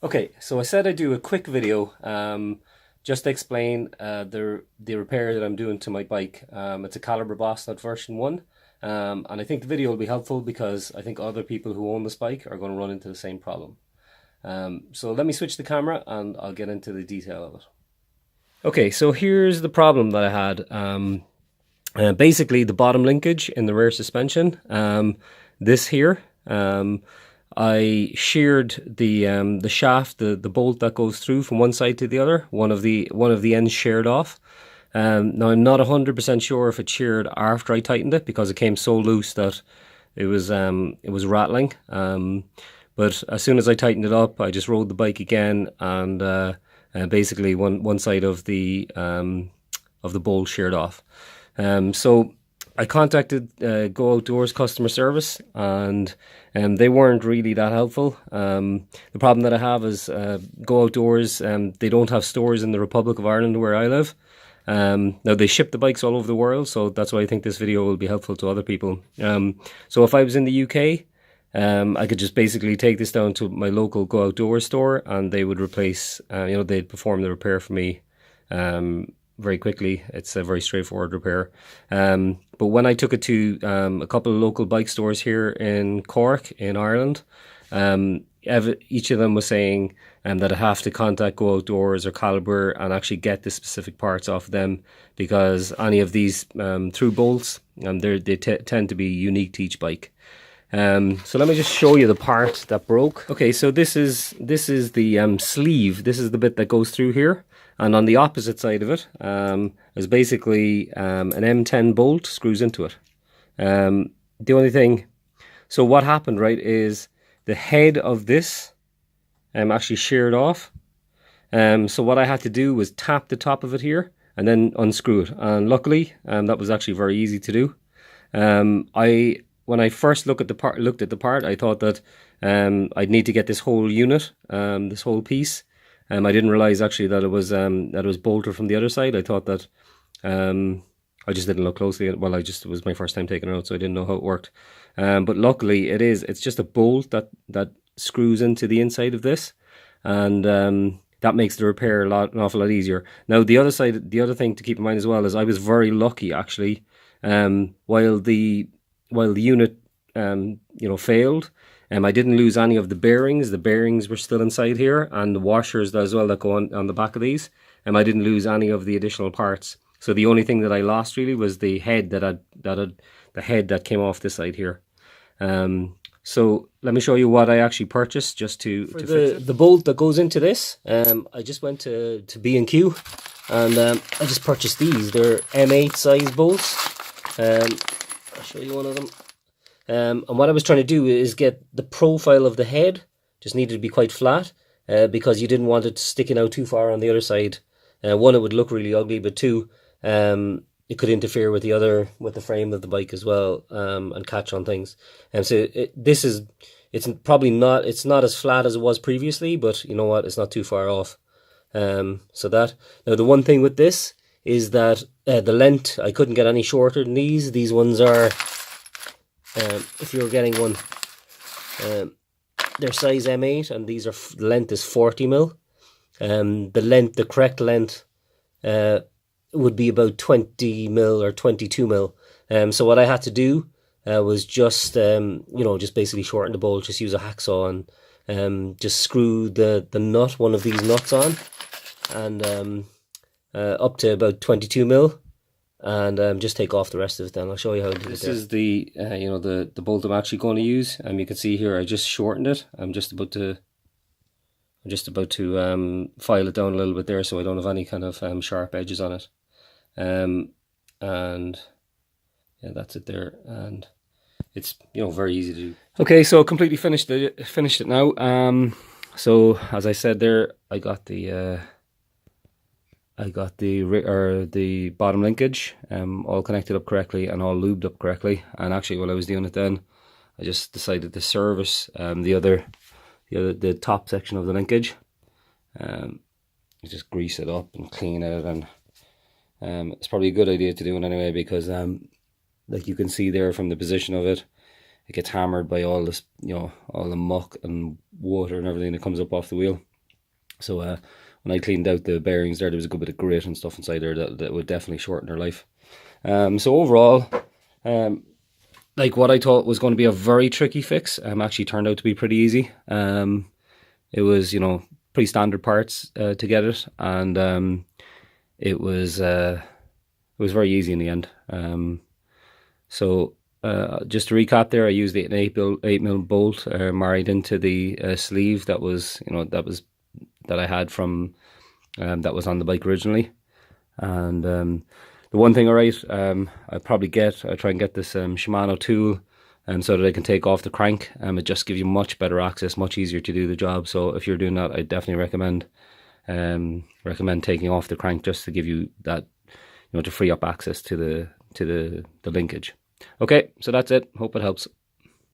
Okay, so I said I'd do a quick video just to explain the repair that I'm doing to my bike. It's a Calibre Bossnut version 1. And I think the video will be helpful because I think other people who own this bike are going to run into the same problem. So let me switch the camera and I'll get into the detail of it. Okay, so here's the problem that I had. Basically, the bottom linkage in the rear suspension, this here, I sheared the shaft, the bolt that goes through from one side to the other. One of the ends sheared off. Now I'm not 100% sure if it sheared after I tightened it because it came so loose that it was rattling. But as soon as I tightened it up, I just rode the bike again, and basically one side of the bolt sheared off. So I contacted Go Outdoors customer service, and they weren't really that helpful. The problem that I have is Go Outdoors, they don't have stores in the Republic of Ireland where I live. Now they ship the bikes all over the world, so that's why I think this video will be helpful to other people. So if I was in the UK, I could just basically take this down to my local Go Outdoors store, and they would replace, they'd perform the repair for me very quickly. It's a very straightforward repair. But when I took it to a couple of local bike stores here in Cork, in Ireland, each of them was saying that I have to contact Go Outdoors or Calibre and actually get the specific parts off them, because any of these through bolts, they tend to be unique to each bike. So let me just show you the part that broke. Okay, so this is the sleeve. This is the bit that goes through here, and on the opposite side of it is basically an M10 bolt screws into it. The only thing, so what happened, right, is the head of this actually sheared off. So what I had to do was tap the top of it here and then unscrew it, and luckily that was actually very easy to do. When I first looked at the part, I thought that I'd need to get this whole unit, this whole piece. I didn't realize actually that it was bolted from the other side. I thought that I just didn't look closely. Well, it was my first time taking it out, so I didn't know how it worked. But luckily, it's just a bolt that screws into the inside of this, and that makes the repair an awful lot easier. Now, the other thing to keep in mind as well is I was very lucky actually. While the unit failed, I didn't lose any of the bearings. The bearings were still inside here, and the washers as well that go on the back of these. I didn't lose any of the additional parts. So the only thing that I lost really was the head the head that came off this side here. So let me show you what I actually purchased just to fix it. The bolt that goes into this, I just went to B&Q, and I just purchased these. They're M8 size bolts. I'll show you one of them. And what I was trying to do is get the profile of the head. Just needed to be quite flat, because you didn't want it sticking out too far on the other side. One, it would look really ugly, but two, it could interfere with the frame of the bike as well, and catch on things. And so it's not as flat as it was previously, but you know what, it's not too far off. Now the one thing with this is that the length, I couldn't get any shorter than these. These ones are, if you're getting one, they're size M8, and these are, the length is 40 mil. The correct length would be about 20 mil or 22 mil. So what I had to do was just basically shorten the bolt, just use a hacksaw, and just screw the nut, one of these nuts on, and up to about 22 mil, and just take off the rest of it. Then I'll show you how to do it. This is the the bolt I'm actually going to use. You can see here I just shortened it. I'm just about to file it down a little bit there, so I don't have any kind of sharp edges on it. And yeah, that's it there, and it's very easy to do. Okay, so completely finished it now. So as I said there, I got the bottom linkage all connected up correctly and all lubed up correctly. And actually, while I was doing it, then I just decided to service the top section of the linkage. Just grease it up and clean it, and it's probably a good idea to do it anyway, because like you can see there from the position of it, it gets hammered by all this, all the muck and water and everything that comes up off the wheel. So when I cleaned out the bearings there was a good bit of grit and stuff inside there that would definitely shorten their life. So overall, like what I thought was going to be a very tricky fix, actually turned out to be pretty easy. It was, pretty standard parts to get it, and it was very easy in the end. So just to recap, there, I used an 8mm bolt married into the sleeve that was, that I had from that was on the bike originally, and the one thing, alright, I try and get this Shimano tool, so that I can take off the crank. It just gives you much better access, much easier to do the job. So if you're doing that, I definitely recommend taking off the crank, just to give you that, to free up access to the linkage. Okay, so that's it. Hope it helps.